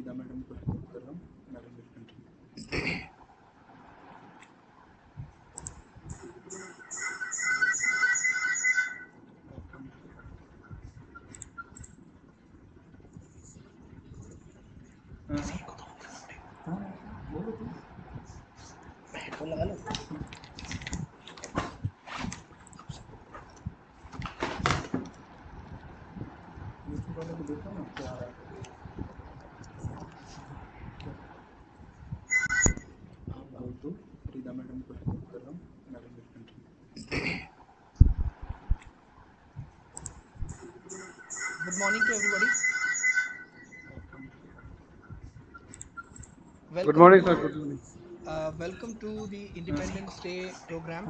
Farida madam को report कर रहा हूँ मैडम कंट्री। बोलो तो लगा लो। यूट्यूब वाले को देखो ना क्या आ रहा है। आप बोल दो फरीदा मैडम को रिपोर्ट कर रहा हूँ madam country. Good morning to everybody. Good Welcome morning, to sir. Good morning. welcome to the Independence Day program,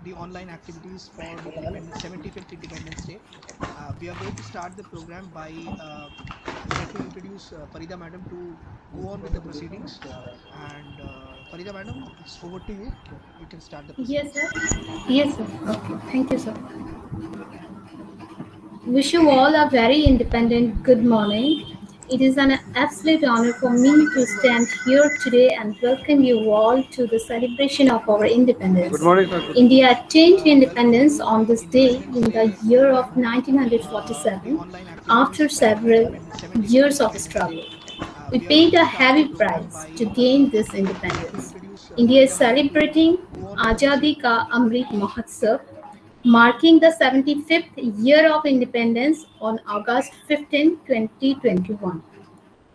the online activities for the 75th Independence Day. We are going to start the program by let me introduce Farida Madam to go on with the proceedings. And Farida Madam, it's over to you. You can start the Yes, proceedings. sir. Yes, sir. Okay. Thank you, sir. Wish you all a very independent good morning. It is an absolute honor for Good me morning to to everybody. stand here today and welcome you all to the celebration of our Good independence. morning, sir. Good morning. India attained Welcome independence to on the this day Independence in the Day year of program, the 1947 online activities after for the several 75th years of Independence Day. struggle. We We are going paid to a start the heavy program price by to gain this let me independence. introduce India is Farida Madam to celebrating go on with the Azadi proceedings. Ka Amrit Mahotsav, marking the 75th year of independence on August 15, 2021.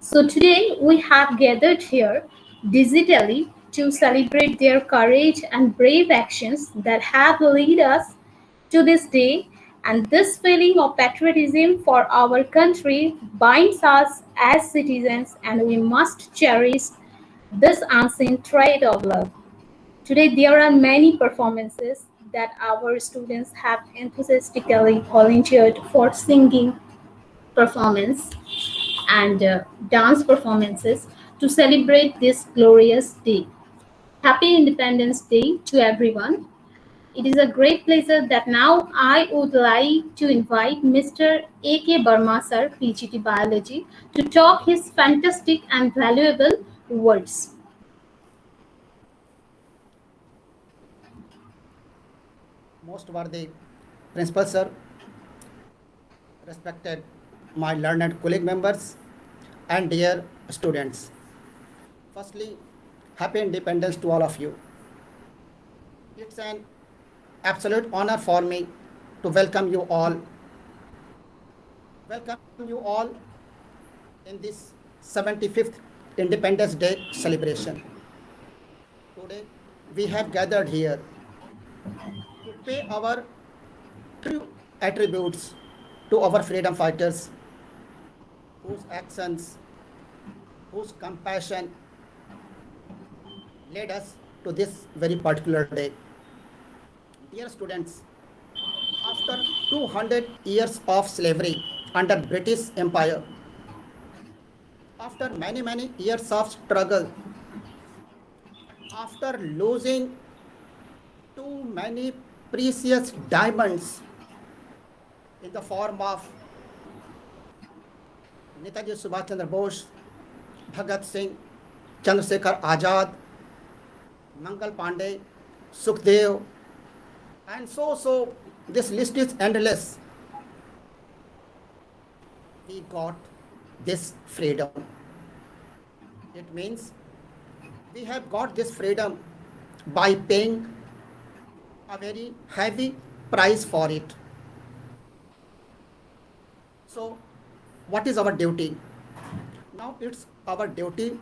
So today we have gathered here digitally to celebrate their courage and brave actions that have led us to this day, and this feeling of patriotism for our country binds us as citizens, and we must cherish this unseen trait of love. Today, there are many performances that our students have enthusiastically volunteered for singing performance and dance performances to celebrate this glorious day. Happy Independence Day to everyone. It is a great pleasure that now I would like to invite Mr. A.K. Burma sir, PGT Biology, to talk his fantastic and valuable words. Most worthy principal sir, respected my learned colleague members, and dear students. Firstly, happy independence to all of you. It's an absolute honor for me to welcome you all. Welcome you all in this 75th Independence Day celebration. Today, we have gathered here to pay our true attributes to our freedom fighters whose actions, whose compassion led us to this very particular day. Dear students, after 200 years of slavery under British Empire, after many years of struggle, after losing too many precious diamonds in the form of Netaji Subhash Chandra Bose, Bhagat Singh, Chandrasekhar Azad, Mangal Pandey, Sukhdev, and so this list is endless. We got this freedom. It means we have got this freedom by paying a very heavy price for it. So, what is our duty? Now it's our duty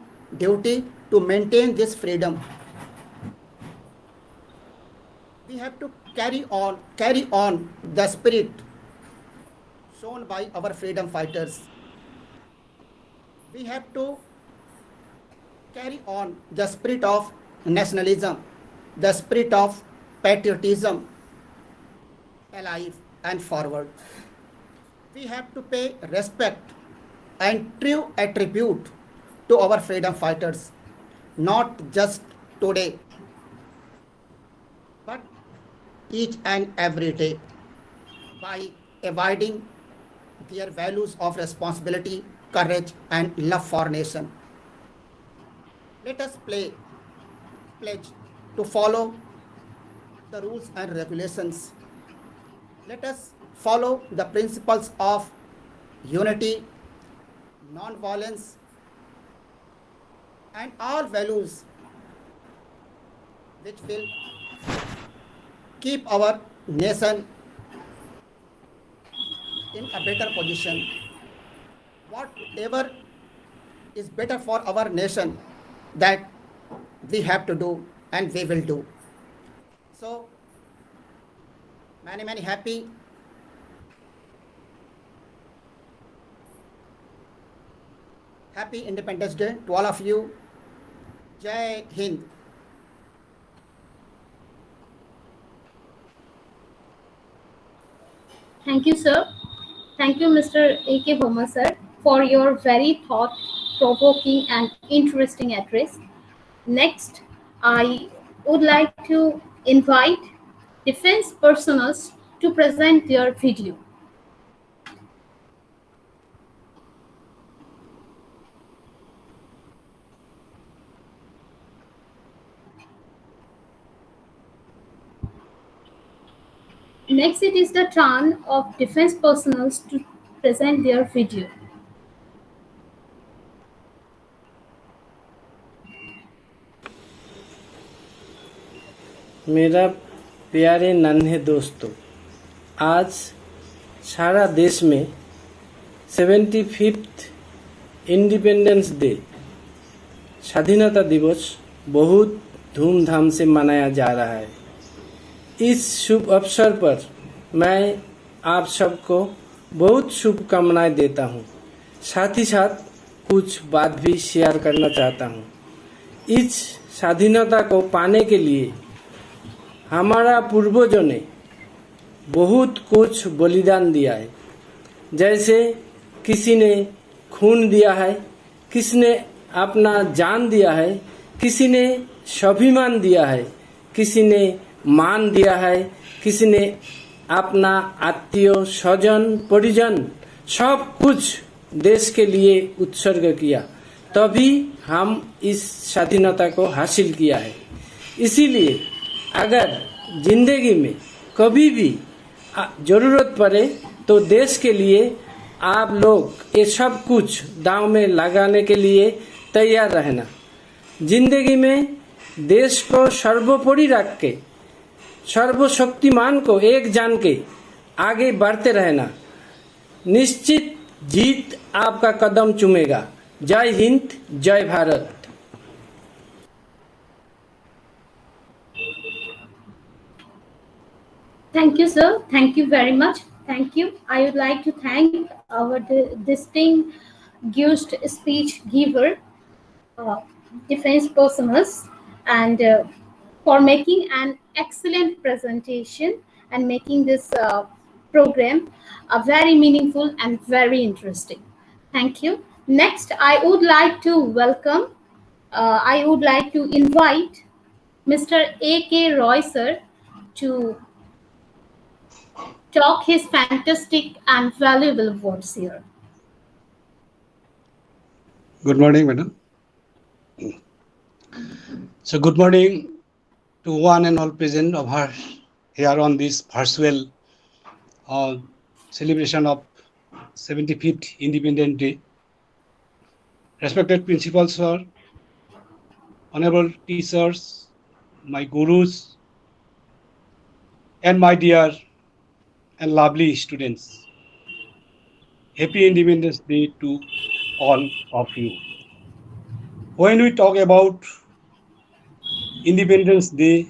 to maintain this freedom. We have to carry on the spirit shown by our freedom fighters. We have to carry on the spirit of nationalism, the spirit of patriotism alive and forward. We have to pay respect and true attribute to our freedom fighters, not just today, but each and every day by avoiding their values of responsibility, courage, and love for nation. Let us pledge to follow the rules and regulations. Let us follow the principles of unity, non-violence, and all values which will keep our nation in a better position. Whatever is better for our nation, that we have to do and we will do. So, many happy Independence Day to all of you. Jai Hind. Thank you, sir. Thank you, Mr. A.K. Bhoma, sir, for your very thought-provoking and interesting address. Next, I would like to invite defense personnel to present their video. Next, it is the turn of defense personnel to present their video. मेरा प्यारे नन्हे दोस्तों, आज सारा देश में 75th independence day स्वाधीनता दिवस बहुत धूमधाम से मनाया जा रहा है। इस शुभ अवसर पर मैं आप सबको बहुत शुभकामनाएं देता हूं। साथ ही साथ कुछ बात भी शेयर करना चाहता हूं। इस स्वाधीनता को पाने के लिए हमारा पूर्वजों ने बहुत कुछ बलिदान दिया है। जैसे किसी ने खून दिया है, किसी ने अपना जान दिया है, किसी ने स्वाभिमान दिया है, किसी ने मान दिया है, किसी ने अपना आत्मीय स्वजन परिजन सब कुछ देश के लिए उत्सर्ग किया, तभी हम इस स्वाधीनता को हासिल किया है। इसीलिए अगर जिंदगी में कभी भी जरूरत पड़े तो देश के लिए आप लोग ये सब कुछ दांव में लगाने के लिए तैयार रहना। जिंदगी में देश को सर्वोपरि रख के सर्वशक्तिमान को एक जान के आगे बढ़ते रहना। निश्चित जीत आपका कदम चूमेगा। जय हिंद, जय Bharat. Thank you, sir. Thank you very much. Thank you. I would like to thank our distinguished speech giver, defense personnel, and for making an excellent presentation and making this program very meaningful and very interesting. Thank you. Next, I would like to invite Mr. A.K. Roy, sir, to talk his fantastic and valuable words here. Good morning, madam. So good morning to one and all present of her here on this virtual celebration of 75th Independence Day. Respected principals, sir, honorable teachers, my gurus, and my dear and lovely students. Happy Independence Day to all of you. When we talk about Independence Day,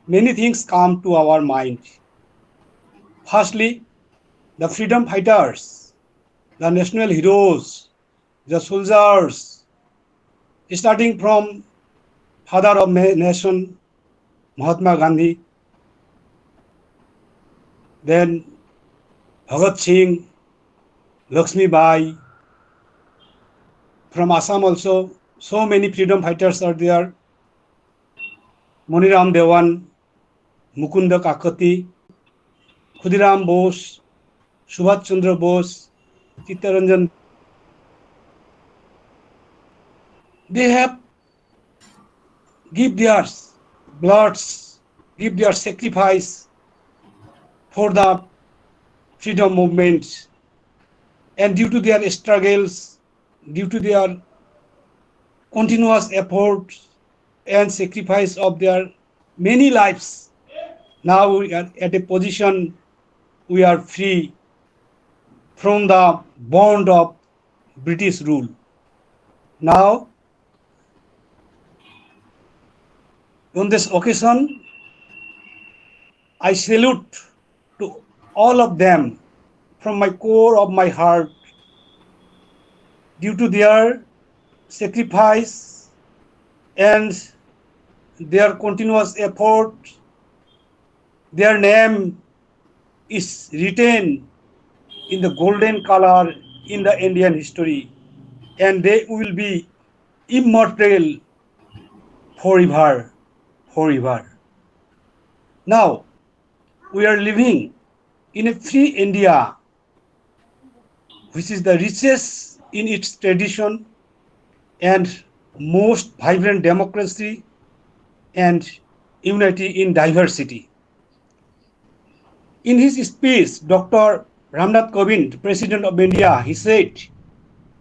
many things come to our mind. Firstly, the freedom fighters, the national heroes, the soldiers, starting from father of nation, Mahatma Gandhi, then Bhagat Singh, Lakshmi Bai. From Assam also, so many freedom fighters are there. Moniram Dewan, Mukunda Kakati, Khudiram Bose, Subhash Chandra Bose, Chittaranjan, they have give their bloods, give their sacrifice for the freedom movement, and due to their struggles, due to their continuous efforts and sacrifice of their many lives, now we are at a position we are free from the bond of British rule. Now, on this occasion, I salute to all of them from my core of my heart. Due to their sacrifice and their continuous effort, their name is written in the golden color in the Indian history, and they will be immortal forever, forever. Now, we are living in a free India, which is the richest in its tradition and most vibrant democracy and unity in diversity. In his speech, Dr. Ramnath Kovind, President of India, he said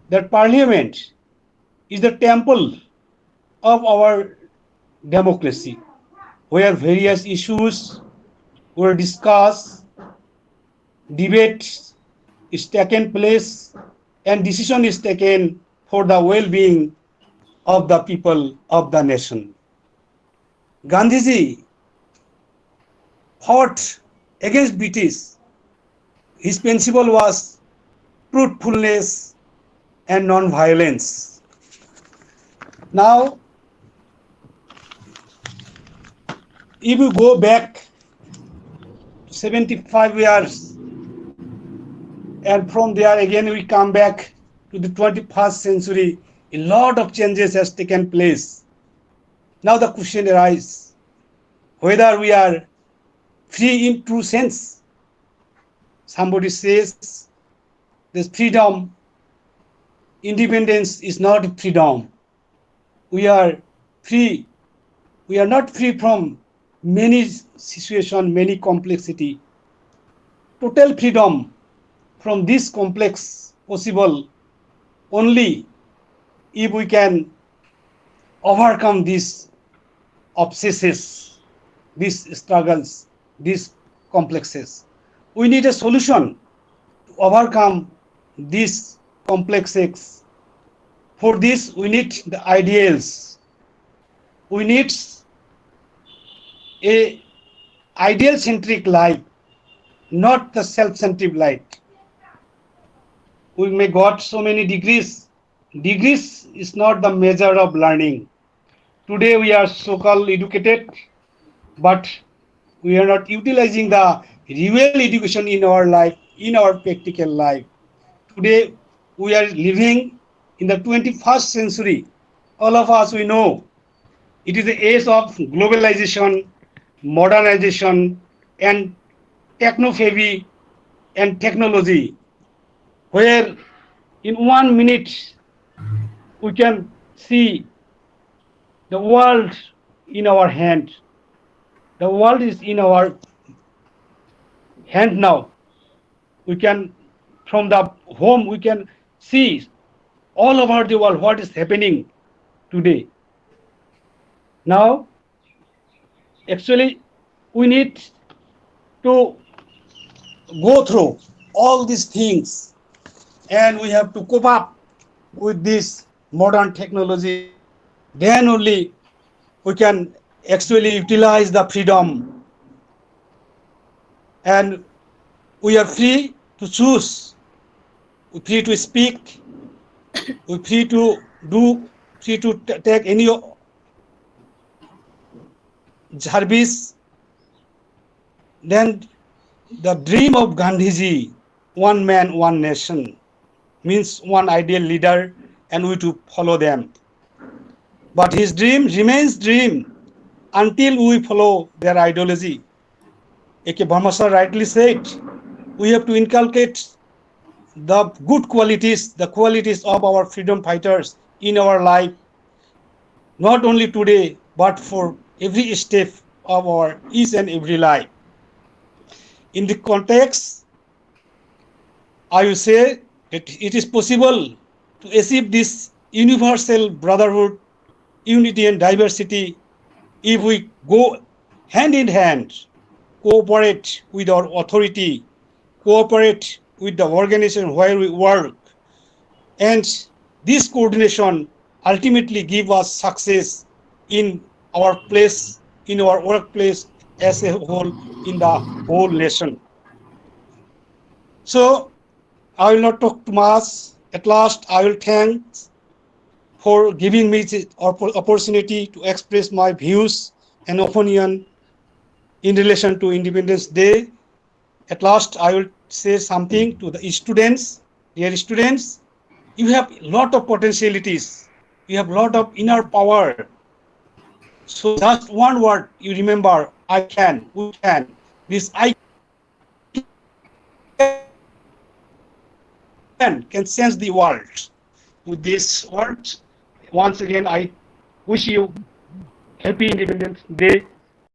that Parliament is the temple of our democracy, where various issues were discussed, debate is taken place, and decision is taken for the well-being of the people of the nation. Gandhiji fought against British. His principle was truthfulness and non-violence. Now, if you go back 75 years, and from there again we come back to the 21st century, a lot of changes has taken place. Now the question arises, whether we are free in true sense. Somebody says this freedom, independence is not freedom. We are free. We are not free from many situations, many complexity. Total freedom from this complex possible only if we can overcome these obsesses, these struggles, these complexes. We need a solution to overcome these complexes. For this, we need the ideals. We need a ideal-centric life, not the self-centric life. We may got so many degrees. Degrees is not the measure of learning. Today we are so-called educated, but we are not utilizing the real education in our life, in our practical life. Today we are living in the 21st century. All of us, we know it is the age of globalization, modernization, and technophagy and technology, where in 1 minute we can see the world in our hand. The world is in our hand now. We can, from the home, we can see all over the world what is happening today. Now, actually, we need to go through all these things, and we have to cope up with this modern technology. Then only we can actually utilize the freedom, and we are free to choose, we're free to speak, we're free to do, free to take any service. Then the dream of Gandhiji, one man, one nation, means one ideal leader, and we to follow them. But his dream remains dream until we follow their ideology. A.K. Bharmashar rightly said we have to inculcate the good qualities, the qualities of our freedom fighters in our life, not only today, but for every step of our each and every life. In the context, I will say that it is possible to achieve this universal brotherhood, unity, and diversity if we go hand in hand, cooperate with our authority, cooperate with the organization where we work, and this coordination ultimately give us success in our place, in our workplace as a whole, in the whole nation. So I will not talk too much. At last, I will thank for giving me the opportunity to express my views and opinion in relation to Independence Day. At last, I will say something to the students. Dear students, you have a lot of potentialities. You have a lot of inner power. So just one word you remember, I can, we can. This I can change the world. With these words, once again, I wish you happy Independence Day.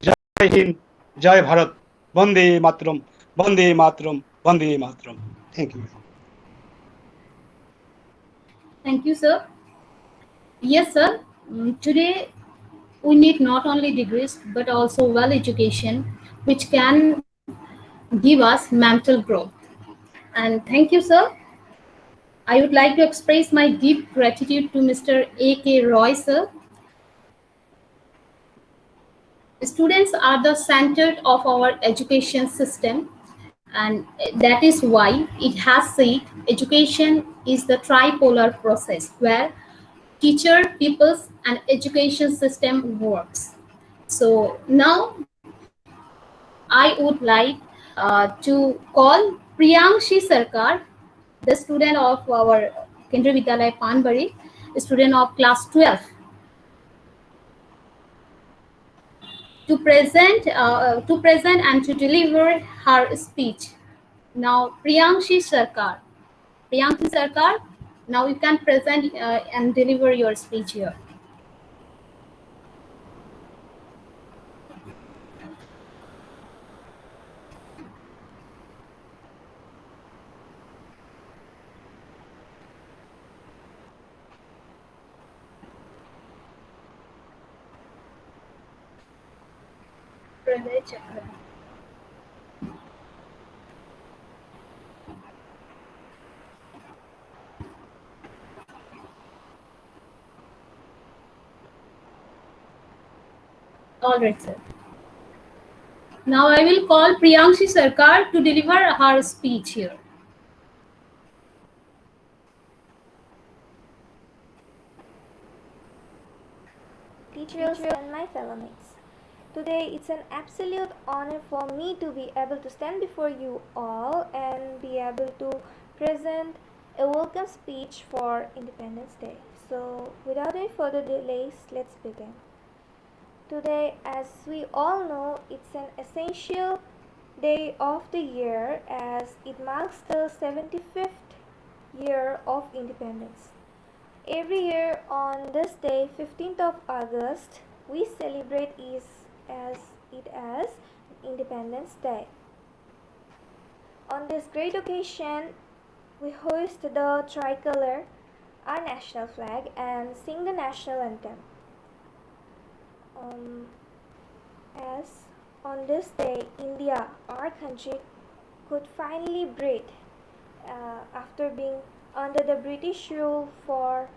Jai Hind, Jai Bharat, Vande Mataram, Vande Mataram, Vande Mataram. Thank you. Thank you, sir. Yes, sir. Today we need not only degrees but also well education, which can give us mental growth. And thank you, sir. I would like to express my deep gratitude to Mr. A.K. Roy, sir. Students are the center of our education system, and that is why it has said education is the tripolar process where teacher, peoples, and education system works. So now I would like to call Priyanshi Sarkar, the student of our Kendriya Vidyalaya Panbari, student of class 12, to present and to deliver her speech. Now, Priyanshi Sarkar, now you can present and deliver your speech here. Pranay Chakra. All right, sir. Now I will call Priyanshi Sarkar to deliver her speech here. Teachers and my fellow mates. Today it's an absolute honor for me to be able to stand before you all and be able to present a welcome speech for Independence Day. So without any further delays, let's begin. Today, as we all know, it's an essential day of the year as it marks the 75th year of independence. Every year on this day, 15th of August, we celebrate it as Independence Day. On this great occasion, we hoist the tricolor, our national flag, and sing the national anthem. As on this day, India, our country, could finally breathe after being under the British rule for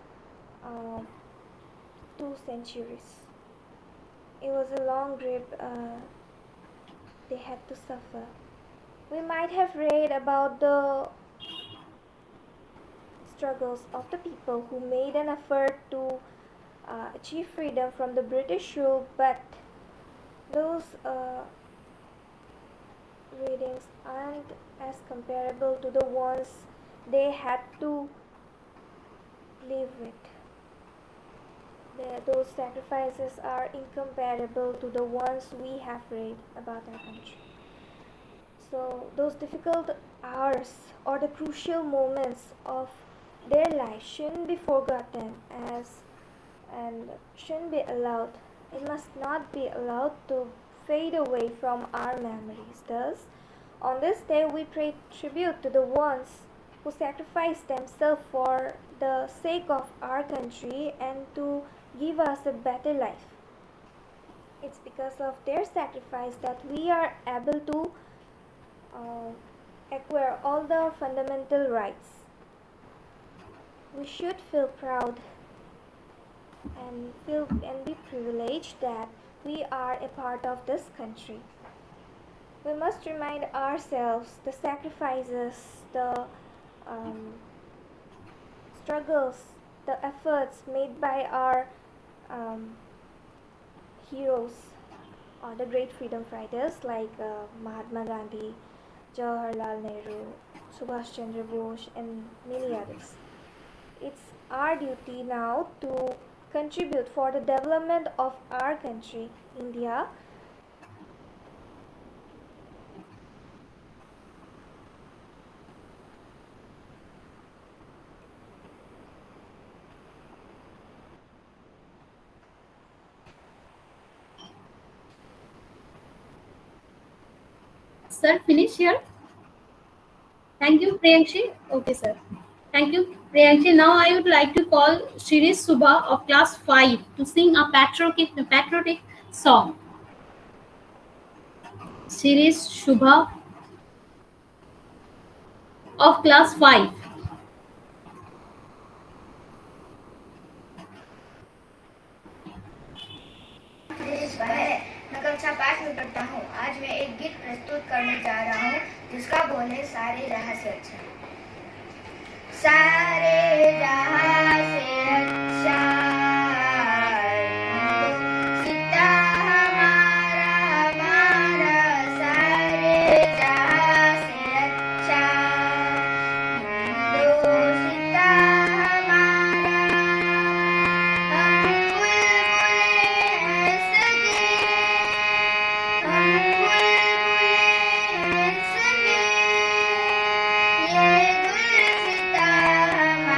2 centuries. It was a long grip they had to suffer. We might have read about the struggles of the people who made an effort to achieve freedom from the British rule, but those readings aren't as comparable to the ones they had to live with. Those sacrifices are incomparable to the ones we have read about our country. So those difficult hours or the crucial moments of their life shouldn't be forgotten as and shouldn't be allowed. It must not be allowed to fade away from our memories. Thus, on this day, we pay tribute to the ones who sacrificed themselves for the sake of our country and to give us a better life. It's because of their sacrifice that we are able to acquire all the fundamental rights. We should feel proud and be privileged that we are a part of this country. We must remind ourselves the sacrifices, the struggles, the efforts made by our heroes or the great freedom fighters like Mahatma Gandhi, Jawaharlal Nehru, Subhash Chandra Bose, and many others. It's our duty now to contribute for the development of our country, India. Sir, finish here. Thank you, Priyankshi. Okay, sir. Thank you, Priyankshi. Now I would like to call Shirish Subha of class 5 to sing a patriotic song. Shirish Shubha of class 5. मैं कक्षा 5 में पढ़ता हूँ। आज मैं एक गीत प्रस्तुत करने जा रहा हूँ जिसका बोल है सारे जहाँ से अच्छा। सारे जहाँ से अच्छा सीता हमारा हमारा सारे जहाँ से अच्छा सीता हमारा हम बुलबुलें सगे हम बुलबुलें सगे ये गुलसिता हमारा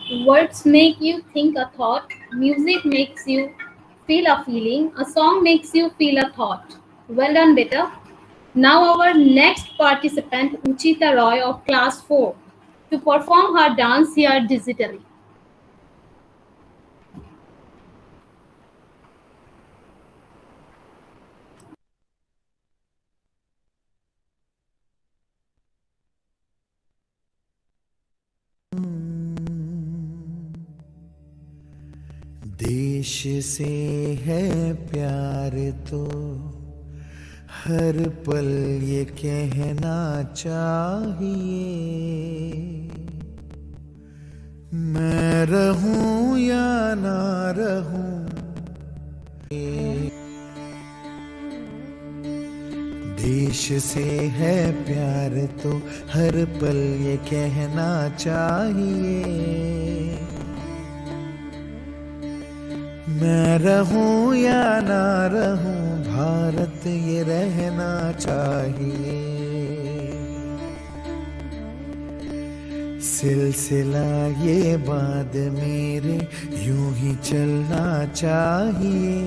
Words make you think a thought. Music makes you feel a feeling. A song makes you feel a thought. Well done, beta. Now our next participant, Uchita Roy of class 4, to perform her dance here digitally. देश से है प्यार तो हर पल ये कहना चाहिए, मैं रहूं या ना रहूं। देश से है प्यार तो हर पल ये कहना चाहिए, मैं रहूं या ना रहूं, भारत ये रहना चाहिए। सिलसिला ये बाद मेरे यूं ही चलना चाहिए,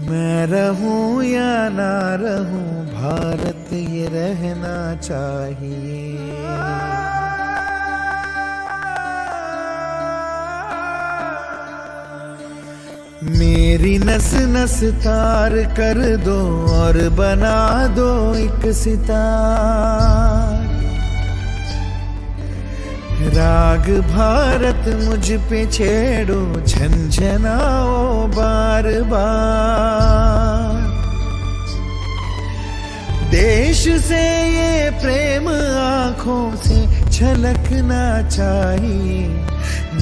मैं रहूं या ना रहूं, भारत ये रहना चाहिए। मेरी नस नस तार कर दो और बना दो एक सितार, राग भारत मुझ पे छेड़ो, झंझनाओ बार बार। देश से ये प्रेम आंखों से छलकना चाहिए,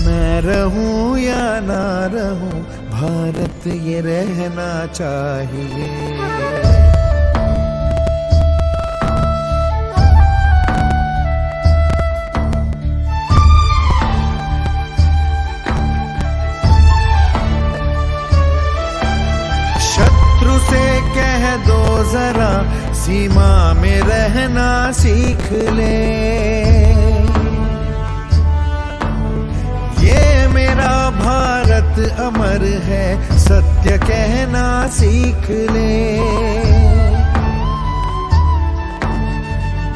मैं रहूं या ना रहूं, भारत ये रहना चाहिए। शत्रु से कह दो जरा सीमा में रहना सीख ले, ये मेरा भारत अमर है, सत्य कहना सीख ले।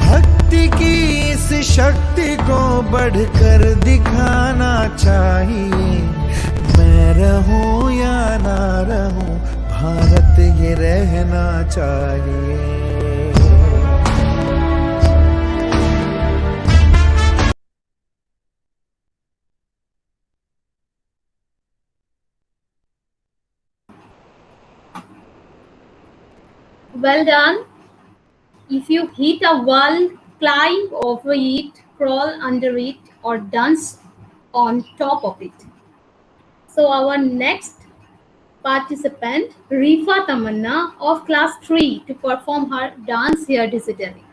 भक्ति की इस शक्ति को बढ़कर दिखाना चाहिए, मैं रहूं या ना रहूं, भारत ये रहना चाहिए। Well done. If you hit a wall, climb over it, crawl under it, or dance on top of it. So our next participant, Rifa Tamanna of class 3, to perform her dance here digitally.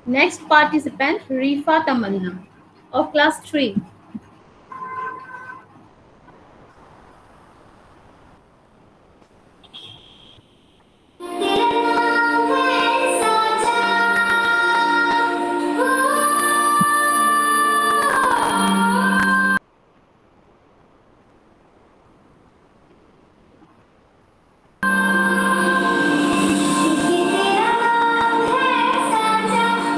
Next participant, Rifa Tamanna of class 3.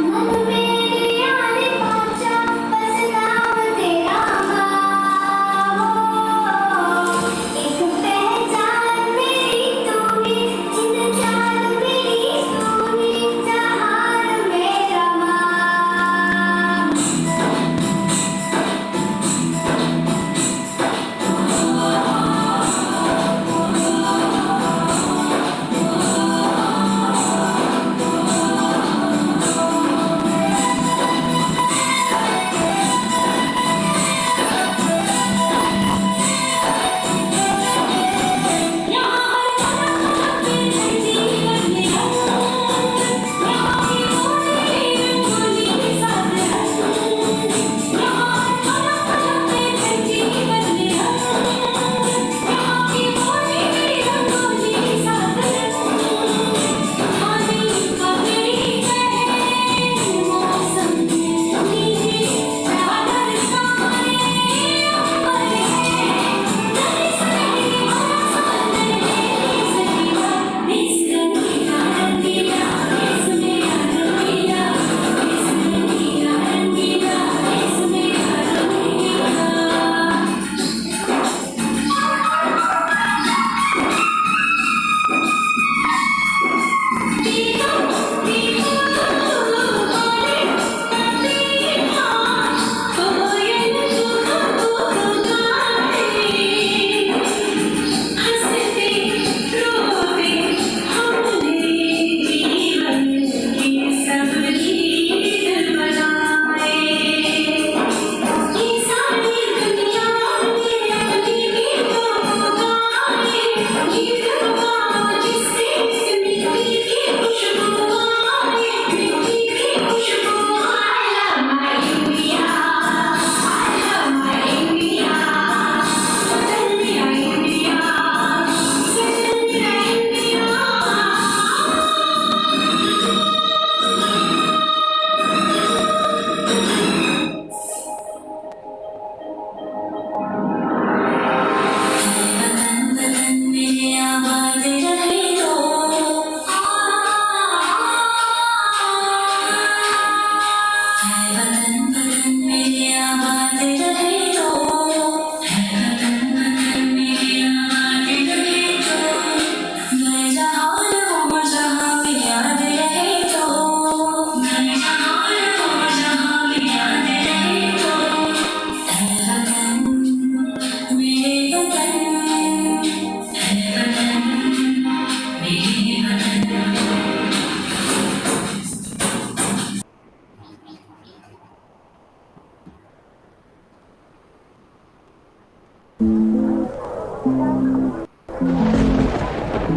मन मेरी आने पहुंचा, बस नाम तेरा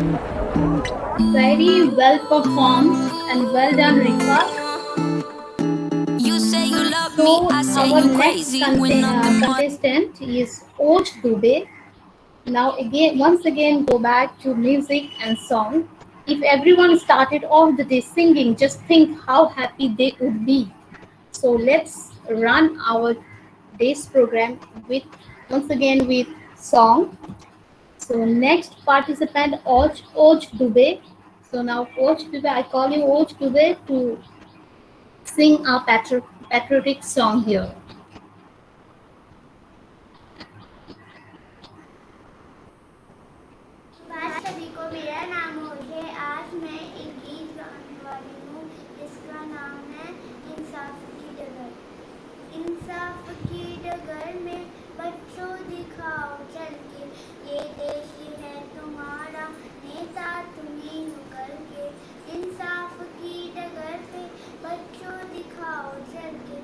Very well performed and well done, Rika. You say you love So me, I say our you next crazy. When nothing but contestant is Oj Dubey. Now once again, go back to music and song. If everyone started off the day singing, just think how happy they would be. So let's run our day's program with once again with song. So next participant Oj Dubey. So now Oj Dubey, I call you Oj Dubey to sing a patriotic song here. आज सभी को मेरा नाम ओज है। आज मैं एक गीत गाने वाली हूँ जिसका नाम है इंसाफ की डगर। इंसाफ की डगर में बच्चों दिखाओ चल के, ये देश है तुम्हारा, नेता तुम्ही हो कल के। इंसाफ की डगर पे बच्चों दिखाओ चल के,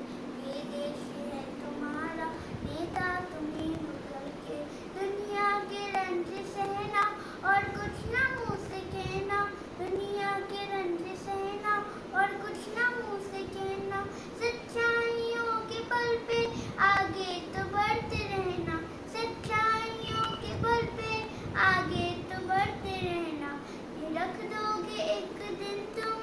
ये देश है तुम्हारा, नेता तुम्ही हो कल के। दुनिया के रंज सहना और कुछ ना मुँह से कहना, दुनिया के रंज सहना और कुछ ना मुँह से कहना, सच्चाइयों के बल पे आगे तो बढ़ते रहना, सच्चाइयों के बल पे आगे तो बढ़ते रहना। ये रख दोगे एक दिन तुम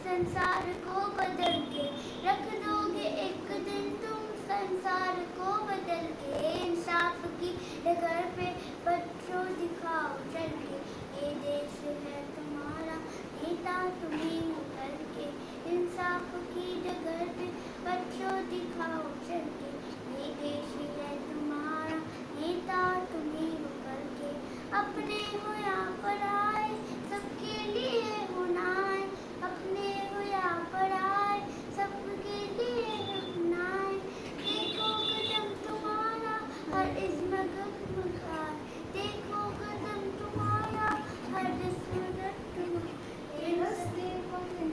संसार को बदल के, रख दोगे एक दिन तुम संसार को बदल के। इंसाफ की डगर पे बच्चों दिखाओ चल के, ये देश है तुम्हारा, नेता तुम्ही हो कल के। इंसाफ की डगर पे बच्चों दिखाओ चल के, ये देश है तुम्हारा, नेता तुम्ही हो कल के। अपने हो या पराए सबके लिए होना है, अपने हो या पराए सबके लिए होना है। देखो कदम तुम्हारा हर इज्म गगमगाए, देखो कदम तुम्हारा हर इज्म गगमगाए। ये रास्ते बड़े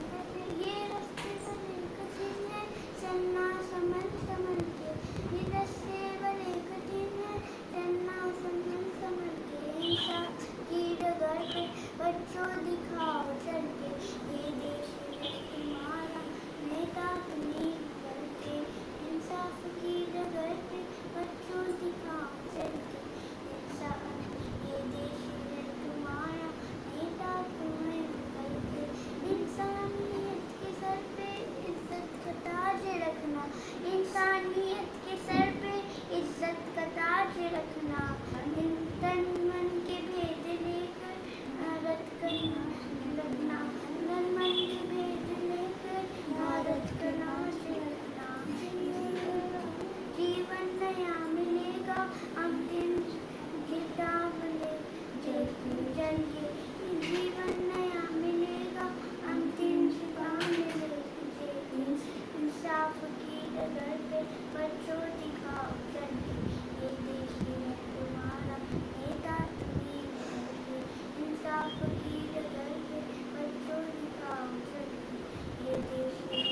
कठिन है, चलना संभल संभल के, ये रास्ते बड़े कठिन है, चलना संभल संभल के। इंसाफ की डगर पे बच्चों दिखाओ चल के, ये देश है तुम्हारा, नेता तुम्ही हो कल के। इंसाफ की डगर पे बच्चों दिखाओ चल के, ये देश है तुम्हारा, नेता तुम्ही हो कल के। इंसानियत के सर पे इज्जत का ताज रखना, इंसानियत के सर पे इज्जत का ताज रखना। तन मन के भेद लेकर भारत करना रखना, तन मन के भेद लेकर भारत का नाश रखना। जीवन नया मिलेगा अंतिम किताब ले चलिए, जीवन नया मिलेगा अंतिम किताब ले। इंसाफ की डगर पे बच्चों दिखाओ चल के, ये देश है तुम्हारा, नेता तुम्ही हो कल के। इंसाफ की डगर पे बच्चों दिखाओ चल के, ये देश है।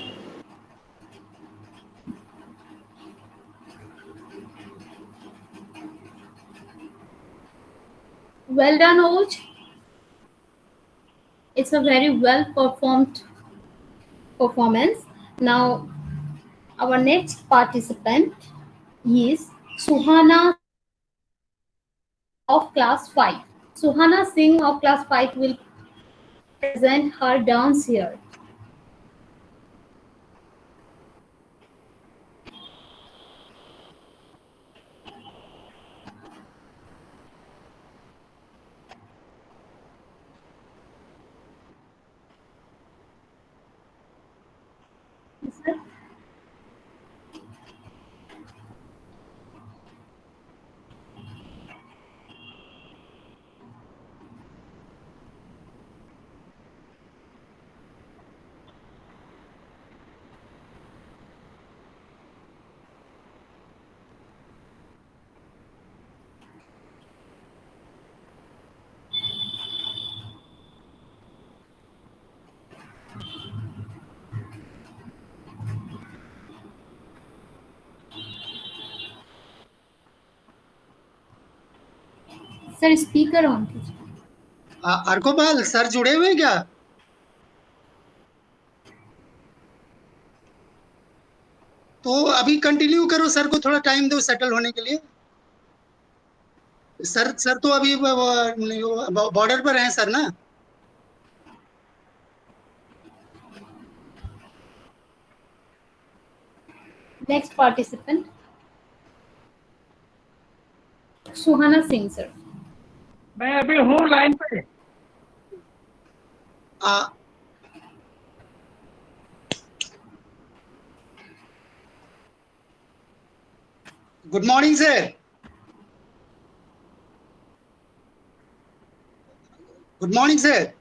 Well done, Oj. It's a very well performed performance. Now, our next participant is Suhana of class 5. Suhana Singh of class 5 will present her dance here. Sir, speaker on कीजिए. अर्कोपाल सर जुड़े हुए हैं क्या? तो अभी कंटिन्यू करो, sir को थोड़ा टाइम दो सेटल होने के लिए। सर तो अभी बॉर्डर पर हैं सर ना। Next participant, Suhana Singh sir. मैं अभी हूँ लाइन पे। Good morning sir. Good morning sir.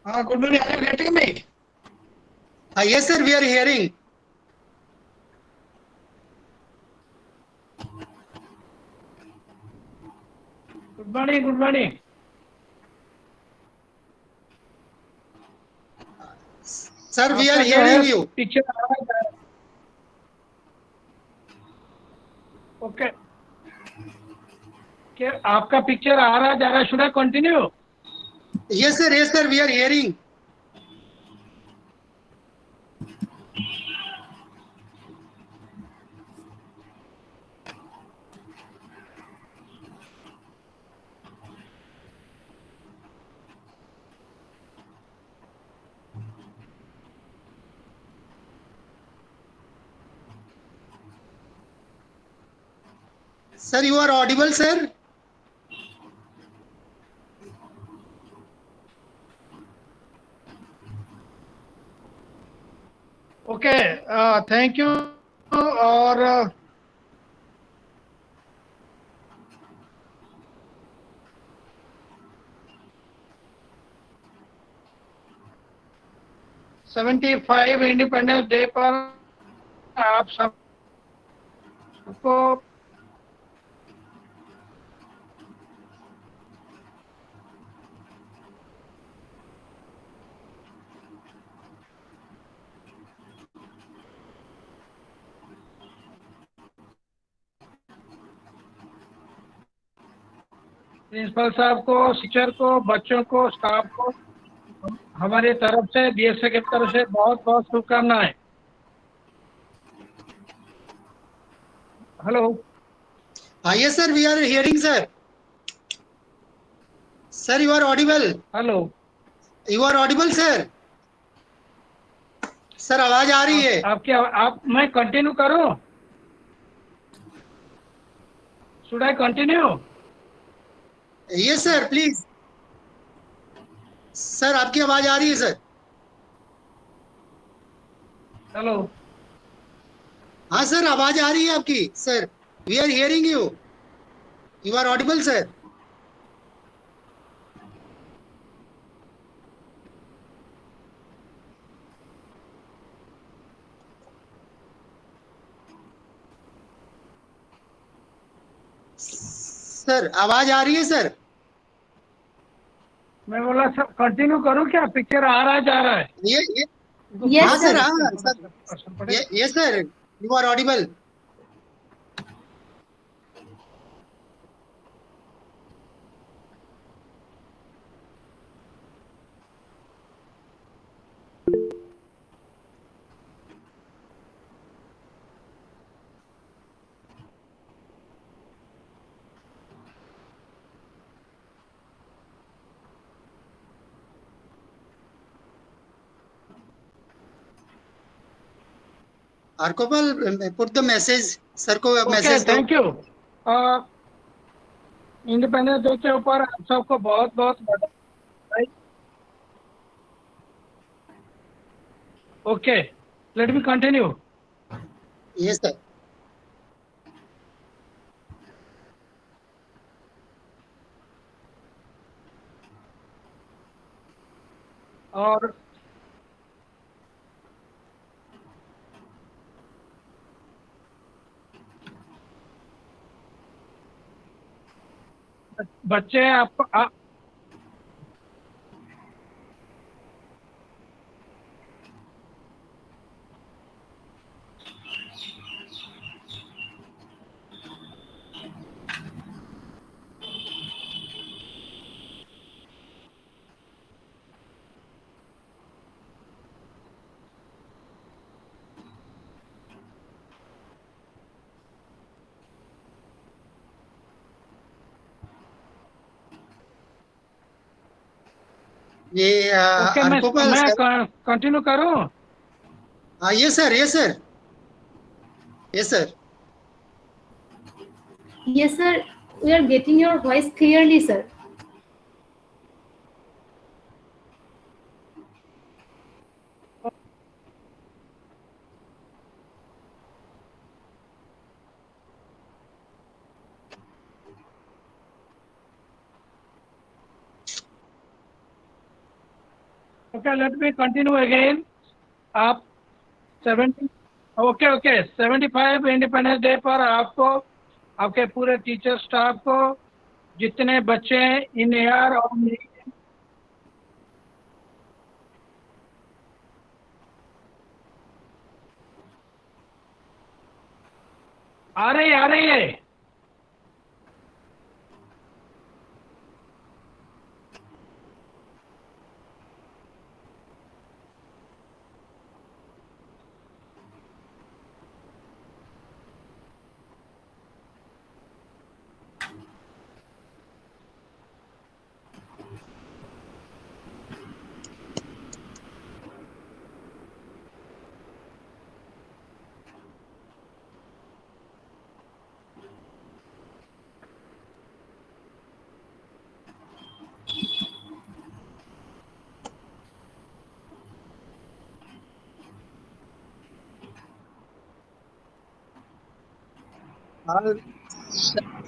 हाँ, good morning. Are you getting me? Yes sir, we are hearing. Good morning, good morning. Sir we are hearing you. Picture आ रहा है। Okay, क्या आपका पिक्चर आ रहा जा रहा? Should I continue? Yes sir, we are hearing. Sir you are audible sir. Okay, thank you. और $75 इंडिपेंडेंस डे पर आप सबको प्रिंसिपल साहब को, टीचर को, बच्चों को, स्टाफ को हमारी तरफ से, बीएसए की तरफ से बहुत बहुत शुभकामनाएं। Hello. Yes sir, we are hearing sir. Sir you are audible. Hello. You are audible sir. Sir आवाज आ रही है आप मैं कंटिन्यू करूं? Should I continue? Yes sir please. Sir आपकी आवाज आ रही है सर। हेलो। हाँ सर, आवाज आ रही है आपकी sir. We are hearing you. You are audible sir. Sir आवाज आ रही है सर। मैं बोला सर कंटिन्यू करूं क्या? पिक्चर आ रहा है जा रहा है? Yes हाँ sir. सर, हाँ sir. Yes sir, you are audible. Arkopal put the message. Sir को मैसेज दो। Thank you. इंडिपेंडेंस डे के ऊपर आप सबको बहुत बहुत बधाई। Okay, let me continue. Yes sir. और बच्चे आप ये ओके, अर्कोपाल मैं सर। कंटिन्यू करूं? Yes sir, yes sir, yes sir. Yes, sir. We are getting your voice clearly, sir. Okay, let me continue again. आप 70 ओके 75 इंडिपेंडेंस डे पर आपको, आपके पूरे टीचर स्टाफ को, जितने बच्चे हैं इन एयर और आ रही है।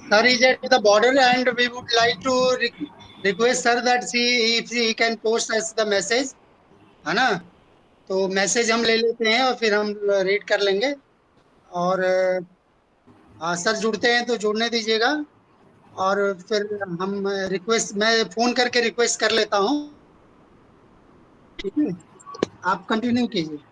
Sir is at the border and we would like to request sir that if he can post us the message, है ना? तो मैसेज हम ले लेते हैं और फिर हम रीड कर लेंगे। और सर जुड़ते हैं तो जुड़ने दीजिएगा, और फिर हम रिक्वेस्ट, मैं फोन करके रिक्वेस्ट कर लेता हूँ। ठीक है, आप कंटिन्यू कीजिए।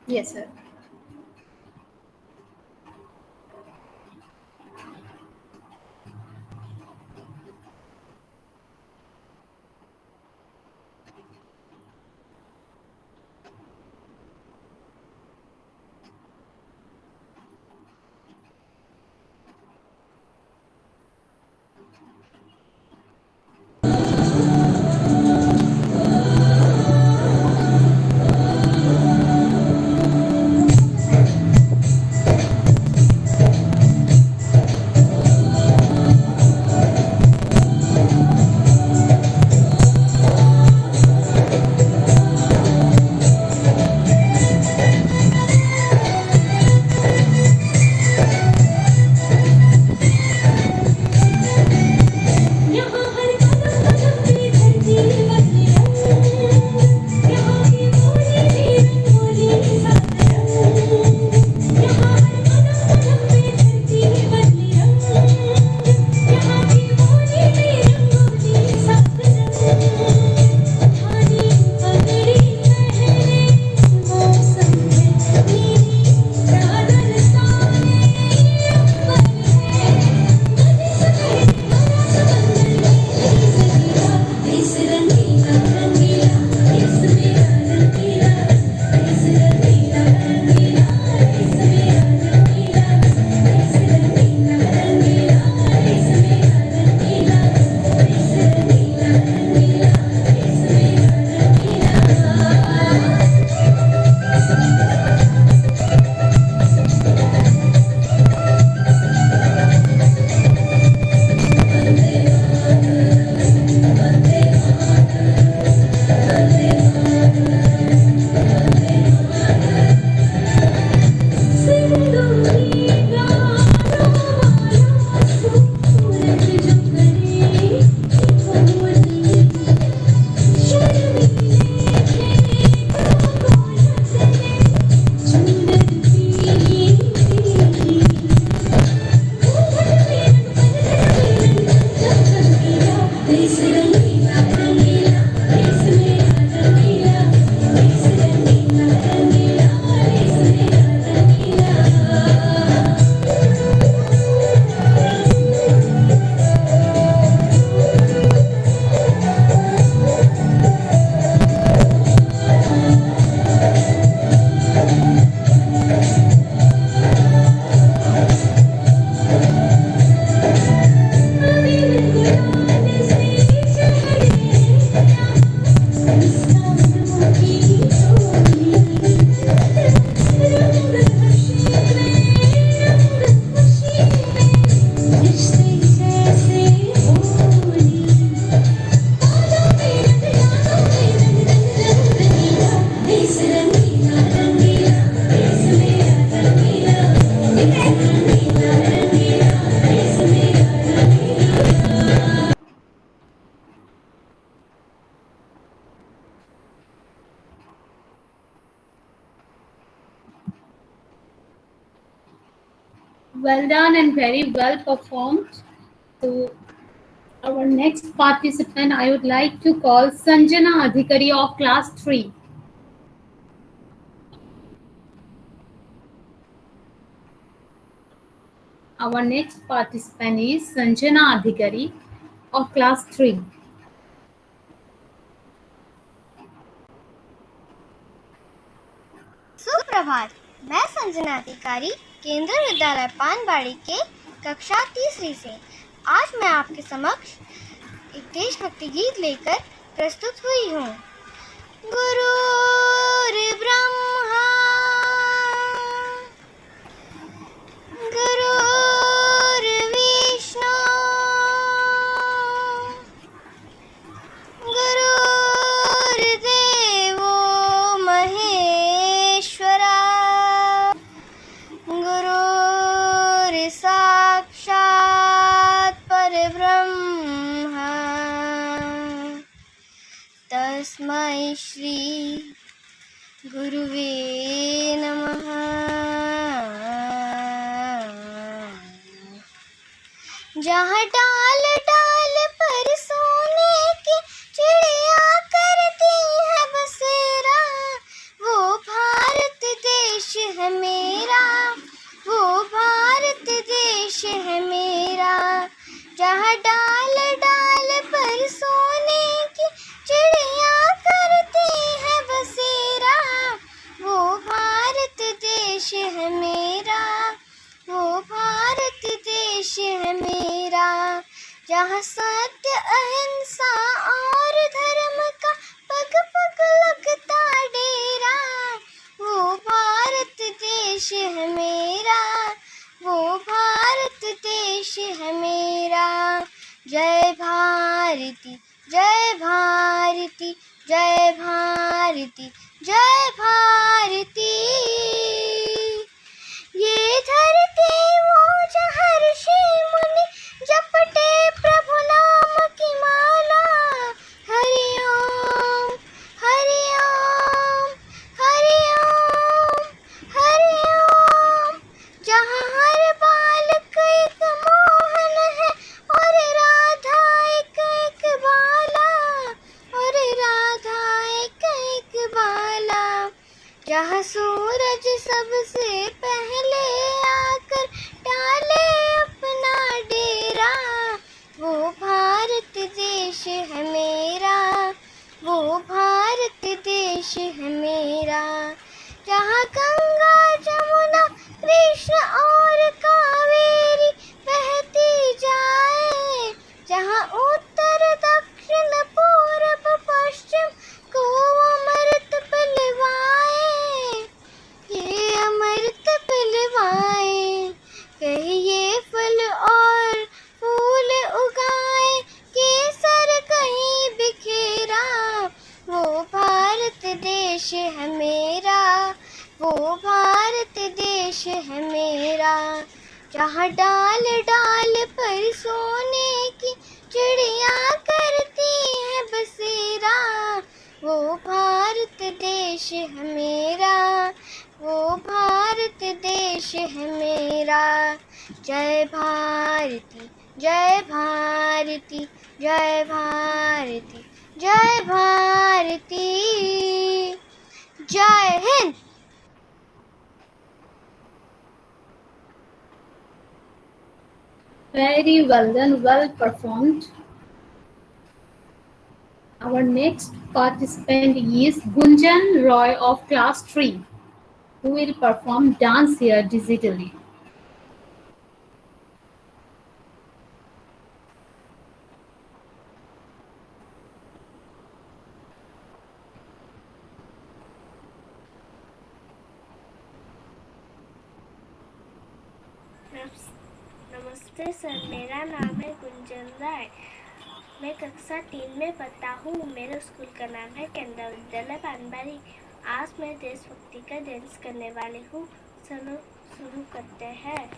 Yes, sir. Well done and very well performed. So our next participant, I would like to call Sanjana Adhikari of class 3. Our next participant is Sanjana Adhikari of class 3. सुप्रभात। मैं संजना अधिकारी केंद्रीय विद्यालय पानबाड़ी के कक्षा तीसरी से आज मैं आपके समक्ष एक देशभक्ति गीत लेकर प्रस्तुत हुई हूँ। गुरुर्ब्रह्मा गुरुर्विष्णु गुरुर्देवो महेश्वरा गुरुर्साक्षात् परब्रह्मा तस्मै श्री गुरुवे नमः। जहाँ डाल डाल पर सोने की चिड़िया करती है बसेरा, वो भारत देश है मेरा, वो भारत देश है मेरा। जहाँ डाल डाल पर सोने की चिड़िया करती है बसेरा, वो भारत देश है मेरा, वो भारत देश है मेरा। जहाँ सत्य अहिंसा और धर्म का पग पग लगता डेरा, वो भारत देश है मेरा, वो भारत देश है मेरा। जय भारती जय भारती जय भारती जय भारती। ये धरती वो जहाँ ऋषि मुनि जपते प्रभु नाम की माला। हरि ओम हरि ओम हरि ओम हरि ओम। जहाँ हर बालक एक मोहन है और राधा एक एक बाला, और राधा एक एक बाला। जहाँ सूरज सबसे पहले आकर डाले अपना डेरा, वो भारत देश है मेरा, वो भारत देश है मेरा। जहाँ गंगा जमुना कृष्ण और कावेरी बहती जाए, जहाँ उत्तर दक्षिण पूरब पश्चिम को अमृत पिलवाए, ये अमृत पिलवाए। कहीं ये फल और फूल उगाए, केसर कहीं बिखेरा, वो भारत देश है मेरा, वो भारत देश है मेरा। जहाँ डाल डाल पर सोने की चिड़िया करती है बसेरा, वो भारत देश है मेरा, वो भारत देश है मेरा। जय भारती जय भारती जय भारती जय भारती। जय Hind. Very well done, well performed. Our next participant is Gunjan Roy of class 3, who will perform dance here digitally. नमस्ते सर, मेरा नाम है गुंजन राय। मैं कक्षा 3 में पढ़ता हूँ। मेरे स्कूल का नाम है केंद्रीय विद्यालय पानबाड़ी। आज मैं देशभक्ति का डांस करने वाली हूँ। चलो शुरू करते हैं।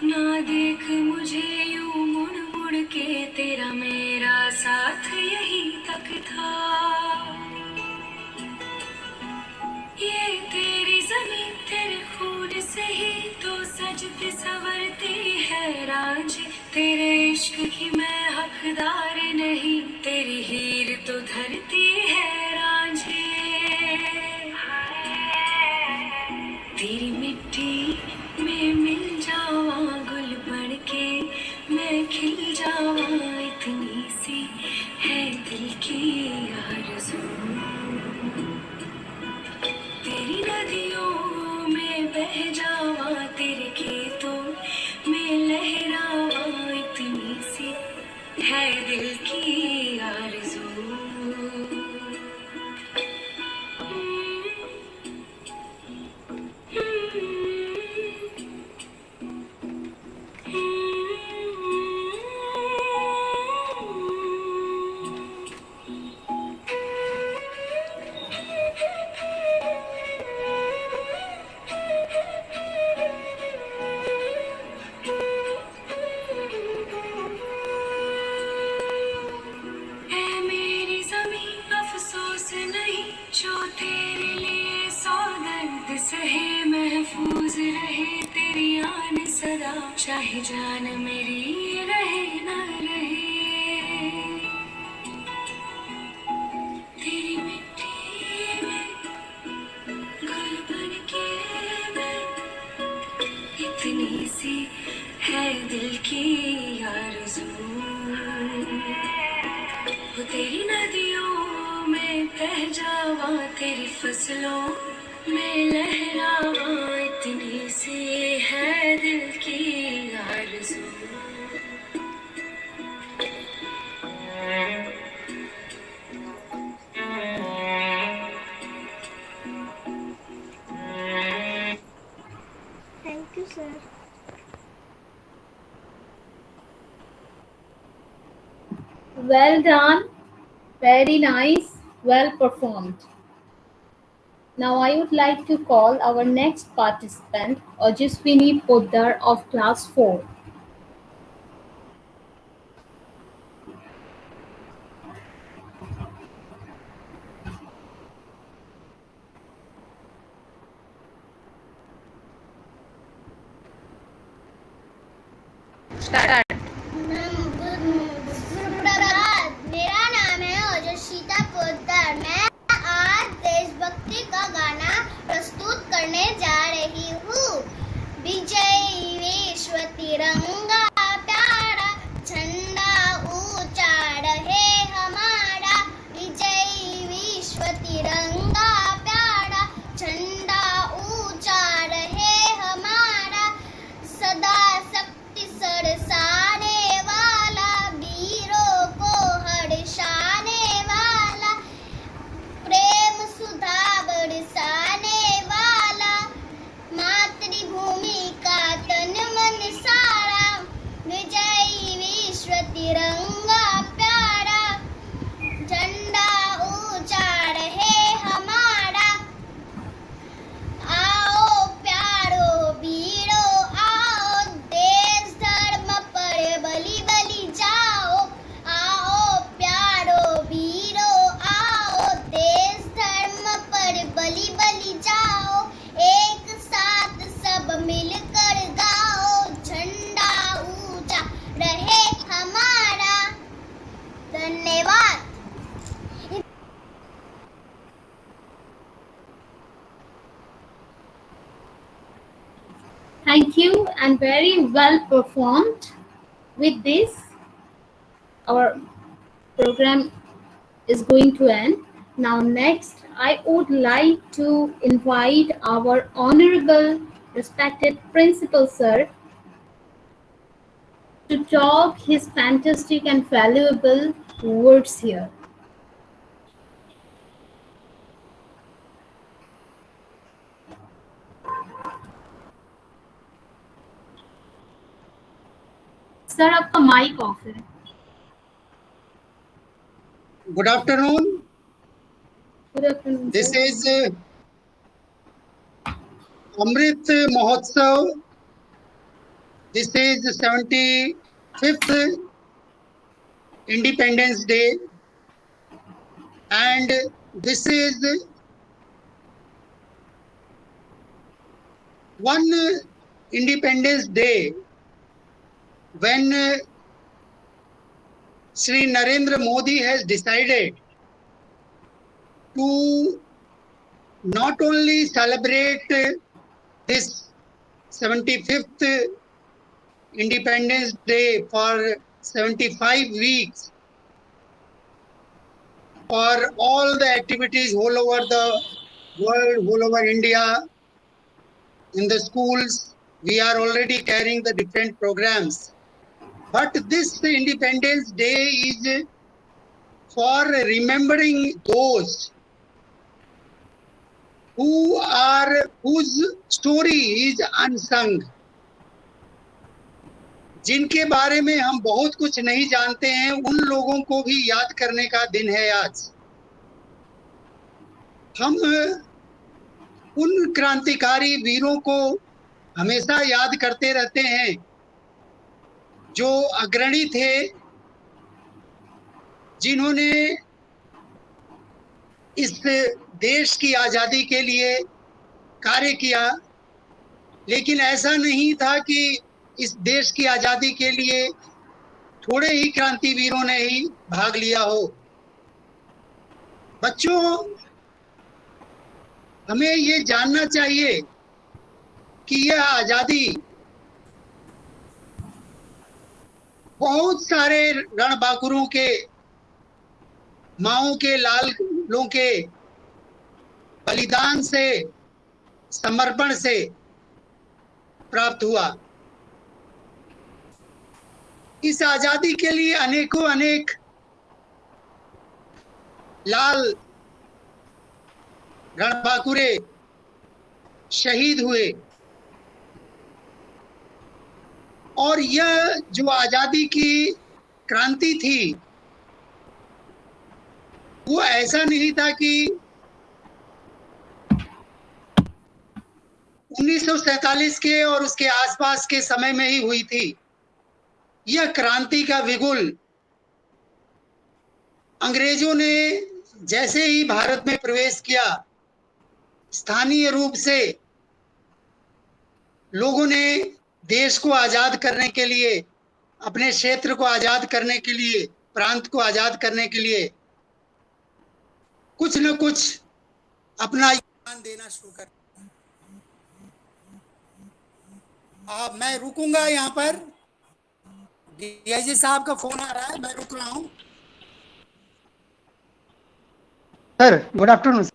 ना देख मुझे यूं मुड़ मुड़ के, तेरा मेरा साथ यही तक था। ये तेरी ज़मीं तेरे खून से ही तो सजती संवरती है रांझे। तेरे इश्क की मैं हकदार नहीं, तेरी हीर तो धरती है रांझे। तेरी मिट्टी में मिल जावा गुल बन के, मैं खिल जावा, इतनी सी है दिल की आरज़ू। तेरी नदियों में बह जावा, तेरे खेतों में लहरावा, इतनी सी है दिल की आरज़ू। जो तेरे लिए सौ दर्द सहे, महफूज रहे तेरी आन सदा, चाहे जान मेरी रहे न रहे। तेरी मिट्टी में गुल बन के मैं, इतनी सी है दिल की आरज़ू। वो तेरी नदियों में बह जावा, तेरी फसलों में लहरावा, इतनी सी है दिल की आरज़ू। Thank you sir. Well done. Very nice. Well performed. Now I would like to call our next participant, Ojaswini Poddar of class 4. सुप्रभात, मेरा नाम है ओजस्विता पोद्दार। मैं आज देशभक्ति का गाना प्रस्तुत करने जा रही हूँ। विजय विश्व तिरंगा प्यारा, झंडा ऊंचा रहे हमारा। विजय विश्व तिरंगा प्यारा, झंडा ऊंचा रहे हमारा। सदा शक्ति सरसाने वाला, वीरों को हर्षाने वाला, प्रेम सुधा बरसाने वाला, मातृभूमि का तन मन सारा, Thank you and very well performed. With this, our program is going to end. Now, next, I would like to invite our honorable, respected principal sir to talk his fantastic and valuable words here. Sir आपका mic off है. Good afternoon. Good afternoon, This sir. is Amrit Mahotsav. This is the 75th Independence Day, and this is one Independence Day when Sri Narendra Modi has decided to not only celebrate this 75th Independence Day for 75 weeks for all the activities all over the world, all over India, in the schools, we are already carrying the different programs. But this Independence Day is for remembering those whose story is unsung, जिनके बारे में हम बहुत कुछ नहीं जानते हैं, उन लोगों को भी याद करने का दिन है आज. हम उन क्रांतिकारी वीरों को हमेशा याद करते रहते हैं जो अग्रणी थे, जिन्होंने इस देश की आजादी के लिए कार्य किया. लेकिन ऐसा नहीं था कि इस देश की आजादी के लिए थोड़े ही क्रांतिवीरों ने ही भाग लिया हो. बच्चों, हमें ये जानना चाहिए कि यह आजादी बहुत सारे रणबांकुरों के, माओं के, लालों के बलिदान से, समर्पण से प्राप्त हुआ. इस आजादी के लिए अनेकों अनेक लाल रणबांकुरे शहीद हुए. और यह जो आजादी की क्रांति थी, वो ऐसा नहीं था कि 1947 के और उसके आसपास के समय में ही हुई थी. यह क्रांति का बिगुल अंग्रेजों ने जैसे ही भारत में प्रवेश किया, स्थानीय रूप से लोगों ने देश को आजाद करने के लिए, अपने क्षेत्र को आजाद करने के लिए, प्रांत को आजाद करने के लिए कुछ न कुछ अपना योगदान देना शुरू कर. मैं रुकूंगा यहाँ पर. डीआईजी साहब का फोन आ रहा है, मैं रुक रहा हूँ. Sir, good afternoon.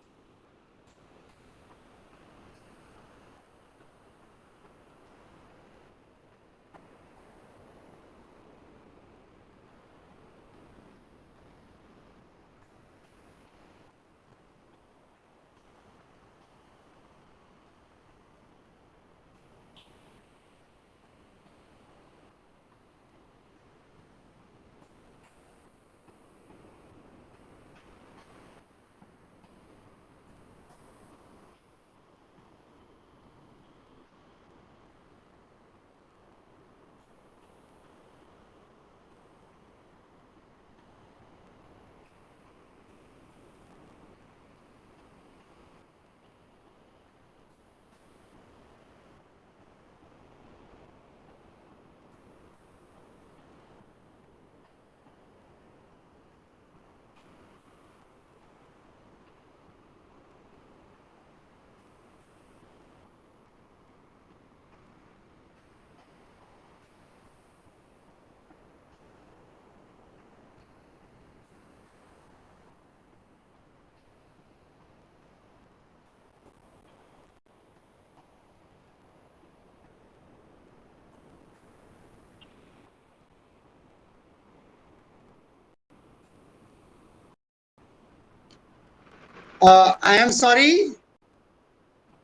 I am sorry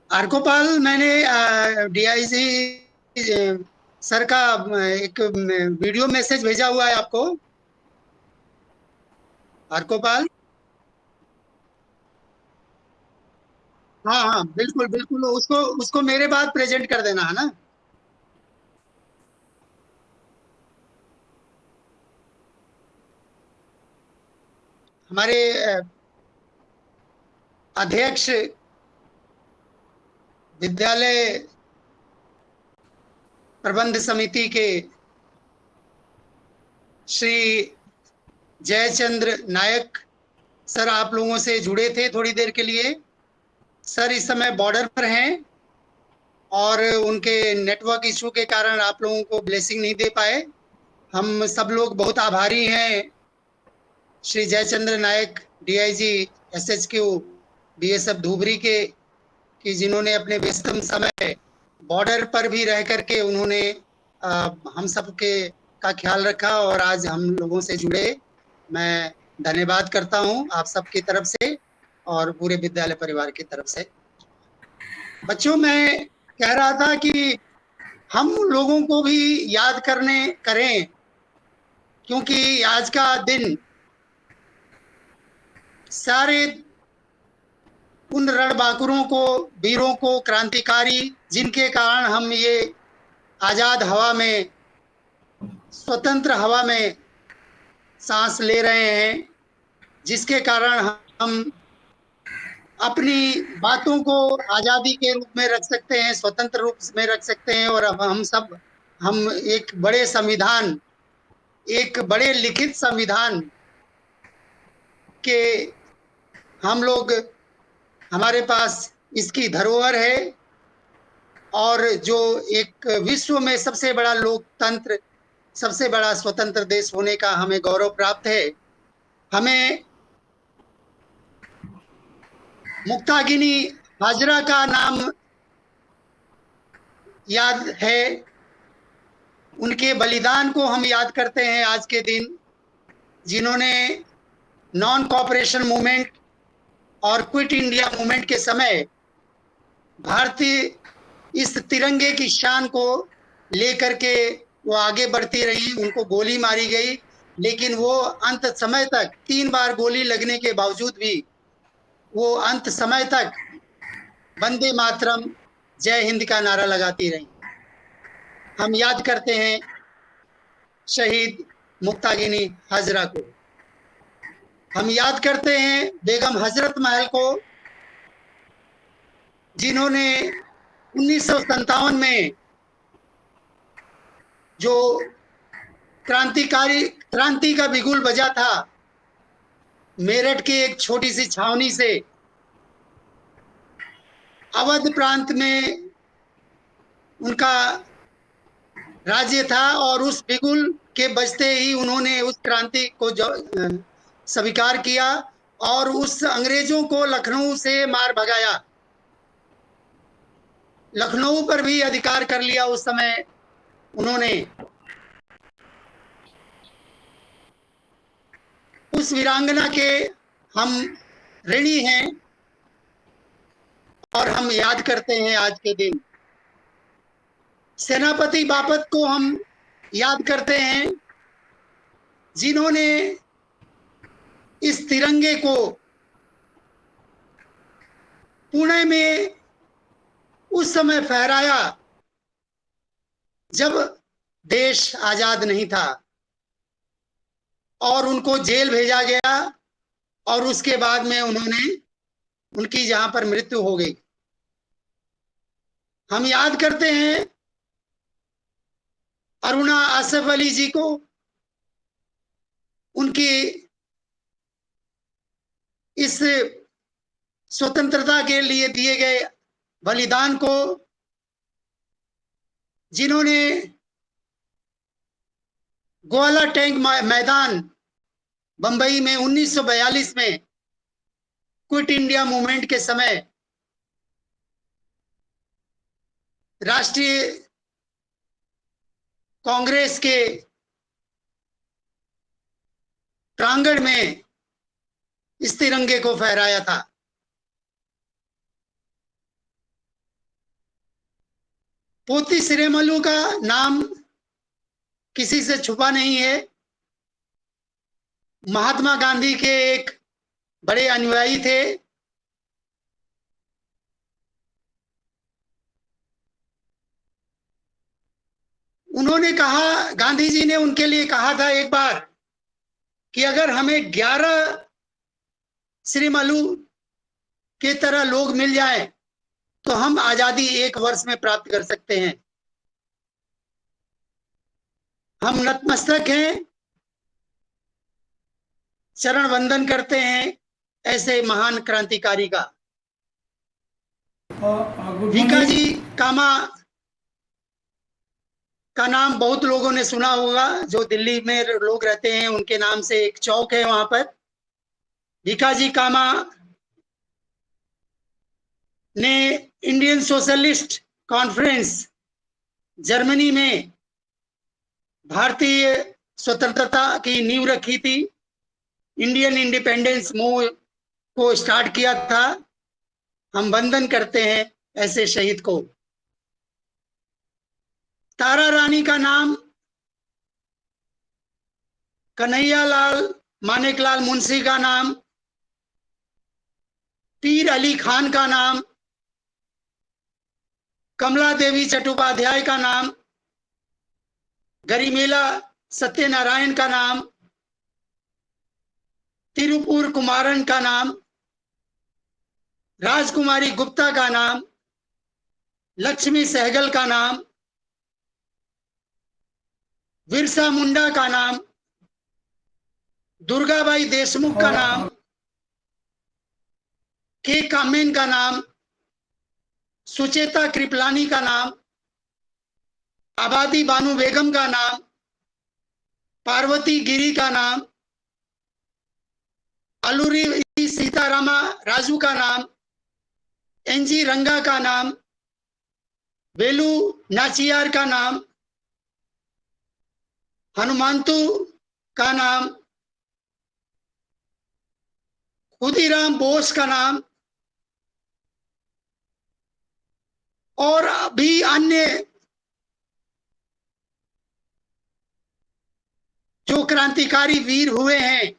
Arkopal, मैंने डीआईजी सर का एक वीडियो मैसेज भेजा हुआ है आपको। आर्कोपाल, हाँ हाँ बिल्कुल बिल्कुल, उसको उसको मेरे बाद प्रेजेंट कर देना है ना। हमारे अध्यक्ष विद्यालय प्रबंध समिति के श्री जयचंद्र नायक सर आप लोगों से जुड़े थे थोड़ी देर के लिए। सर इस समय बॉर्डर पर हैं और उनके नेटवर्क इशू के कारण आप लोगों को ब्लेसिंग नहीं दे पाए। हम सब लोग बहुत आभारी हैं श्री जयचंद्र नायक डीआईजी एसएचक्यू बीएसएफ धुबरी के, कि जिन्होंने अपने व्यस्तम समय बॉर्डर पर भी रह करके उन्होंने हम सब के का ख्याल रखा और आज हम लोगों से जुड़े। मैं धन्यवाद करता हूं आप सबकी तरफ से और पूरे विद्यालय परिवार की तरफ से। बच्चों, मैं कह रहा था कि हम लोगों को भी याद करें, क्योंकि आज का दिन सारे उन रणबांकुरों को, वीरों को, क्रांतिकारी जिनके कारण हम ये आजाद हवा में, स्वतंत्र हवा में सांस ले रहे हैं, जिसके कारण हम अपनी बातों को आजादी के रूप में रख सकते हैं, स्वतंत्र रूप में रख सकते हैं। और अब हम एक बड़े संविधान, एक बड़े लिखित संविधान के हम लोग, हमारे पास इसकी धरोहर है और जो एक विश्व में सबसे बड़ा लोकतंत्र, सबसे बड़ा स्वतंत्र देश होने का हमें गौरव प्राप्त है। हमें मुक्तागिनी हाजरा का नाम याद है, उनके बलिदान को हम याद करते हैं आज के दिन, जिन्होंने नॉन कोऑपरेशन मूवमेंट और क्विट इंडिया मूवमेंट के समय भारतीय इस तिरंगे की शान को लेकर के वो आगे बढ़ती रही। उनको गोली मारी गई, लेकिन वो अंत समय तक 3 बार गोली लगने के बावजूद भी वो अंत समय तक वंदे मातरम, जय हिंद का नारा लगाती रही। हम याद करते हैं शहीद मुक्तागिनी हाजरा को, हम याद करते हैं बेगम हजरत महल को, जिन्होंने 1957 में जो क्रांति का बिगुल बजा था, मेरठ के एक छोटी सी छावनी से अवध प्रांत में उनका राज्य था, और उस बिगुल के बजते ही उन्होंने उस क्रांति को स्वीकार किया और उस अंग्रेजों को लखनऊ से मार भगाया, लखनऊ पर भी अधिकार कर लिया उस समय उन्होंने। उस वीरांगना के हम ऋणी हैं और हम याद करते हैं आज के दिन। सेनापति बापत को हम याद करते हैं, जिन्होंने इस तिरंगे को पुणे में उस समय फहराया जब देश आजाद नहीं था, और उनको जेल भेजा गया और उसके बाद में उनकी जहां पर मृत्यु हो गई। हम याद करते हैं अरुणा आसिफ अली जी को, उनकी इस स्वतंत्रता के लिए दिए गए बलिदान को, जिन्होंने गोला टैंक मैदान बंबई में 1942 में क्विट इंडिया मूवमेंट के समय राष्ट्रीय कांग्रेस के प्रांगण में इस तिरंगे को फहराया था। पोती श्रीरामुलु का नाम किसी से छुपा नहीं है। महात्मा गांधी के एक बड़े अनुयायी थे। उन्होंने कहा, गांधी जी ने उनके लिए कहा था एक बार कि अगर हमें 11 श्रीरामुलु के तरह लोग मिल जाएं तो हम आजादी 1 वर्ष में प्राप्त कर सकते हैं। हम नतमस्तक हैं, चरण वंदन करते हैं ऐसे महान क्रांतिकारी का। भीकाजी कामा का नाम बहुत लोगों ने सुना होगा। जो दिल्ली में लोग रहते हैं उनके नाम से एक चौक है वहां पर। भीकाजी कामा ने इंडियन सोशलिस्ट कॉन्फ्रेंस जर्मनी में भारतीय स्वतंत्रता की नींव रखी थी। इंडियन इंडिपेंडेंस मूव को स्टार्ट किया था। हम वंदन करते हैं ऐसे शहीद को। तारा रानी का नाम कन्हैया लाल मानेकलाल मुंशी का नाम, पीर अली खान का नाम, कमला देवी चट्टोपाध्याय का नाम, गरिमेला सत्यनारायण का नाम, तिरुपुर कुमारन का नाम, राजकुमारी गुप्ता का नाम, लक्ष्मी सहगल का नाम, बिरसा मुंडा का नाम, दुर्गाबाई देशमुख का नाम, के कामेन का नाम, सुचेता कृपलानी का नाम, आबादी बानू बेगम का नाम, पार्वती गिरी का नाम, अलूरी सीतारामा राजू का नाम, एनजी रंगा का नाम, वेलू नाचियार का नाम, हनुमंतु का नाम, खुदीराम बोस का नाम और भी अन्य जो क्रांतिकारी वीर हुए हैं,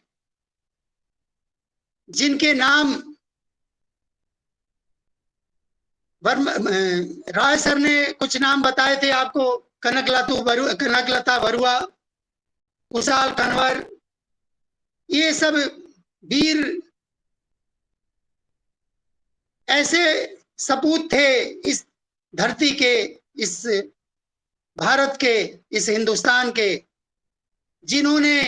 जिनके नाम राय सर ने कुछ नाम बताए थे आपको। कनकलता बरुआ, कुशाल कन्वर, ये सब वीर ऐसे सपूत थे इस धरती के, इस भारत के, इस हिंदुस्तान के, जिन्होंने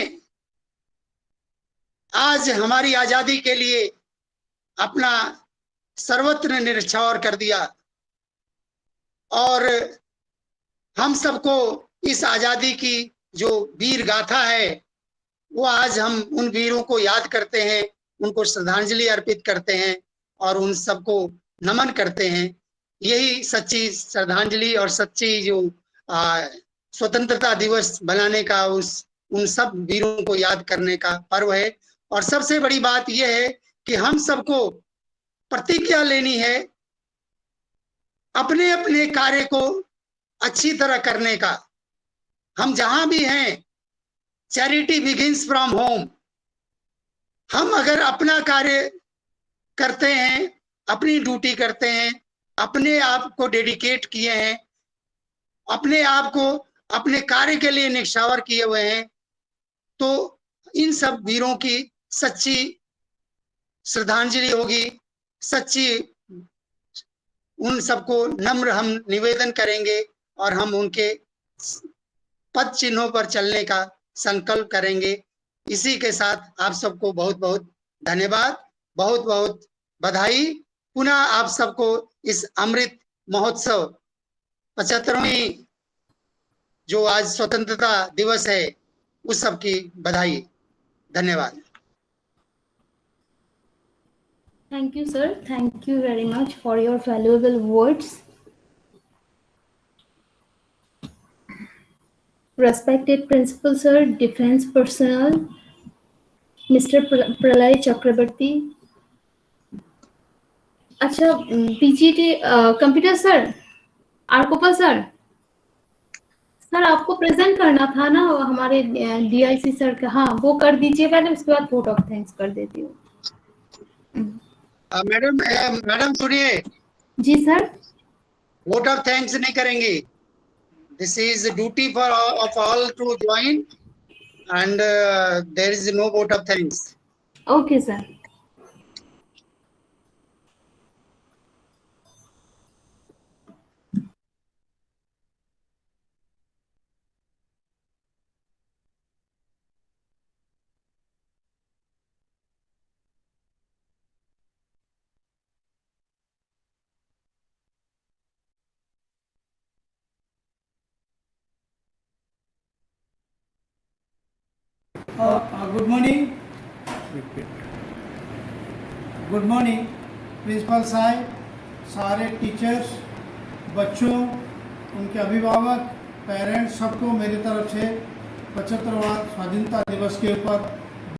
आज हमारी आजादी के लिए अपना सर्वत्र न्यौछावर कर दिया। और हम सबको इस आजादी की जो वीर गाथा है, वो आज हम उन वीरों को याद करते हैं, उनको श्रद्धांजलि अर्पित करते हैं और उन सबको नमन करते हैं। यही सच्ची श्रद्धांजलि और सच्ची जो स्वतंत्रता दिवस बनाने का, उन सब वीरों को याद करने का पर्व है। और सबसे बड़ी बात यह है कि हम सबको प्रतिज्ञा लेनी है अपने अपने कार्य को अच्छी तरह करने का। हम जहां भी हैं, चैरिटी बिगिंस फ्रॉम होम। हम अगर अपना कार्य करते हैं, अपनी ड्यूटी करते हैं, अपने आप को डेडिकेट किए हैं, अपने आप को अपने कार्य के लिए निछावर किए हुए हैं, तो इन सब वीरों की सच्ची श्रद्धांजलि होगी। सच्ची उन सबको नम्र हम निवेदन करेंगे और हम उनके पद चिन्हों पर चलने का संकल्प करेंगे। इसी के साथ आप सबको बहुत बहुत धन्यवाद, बहुत बहुत बधाई। पुनः आप सबको इस अमृत महोत्सव 75वीं जो आज स्वतंत्रता दिवस है, उस सब की बधाई। धन्यवाद। Thank you, sir. Thank you very much for your valuable words. Respected Principal Sir, Defense Personnel, Mr. Pralay Chakrabarti. अच्छा, PGT computer sir, Arkopal sir, sir आपको प्रेजेंट करना था ना हमारे डीआईसी सर का। हाँ वो कर दीजिए पहले, उसके बाद वोट ऑफ थैंक्स कर देती हूँ। मैडम सुनिए, जी सर। वोट ऑफ थैंक्स नहीं करेंगे। This is duty for of all to join and there is no vote of thanks. Okay sir. Good morning, good morning principal साहब, सारे टीचर्स, बच्चों, उनके अभिभावक, पेरेंट्स, सबको मेरी तरफ से 75वां स्वाधीनता दिवस के ऊपर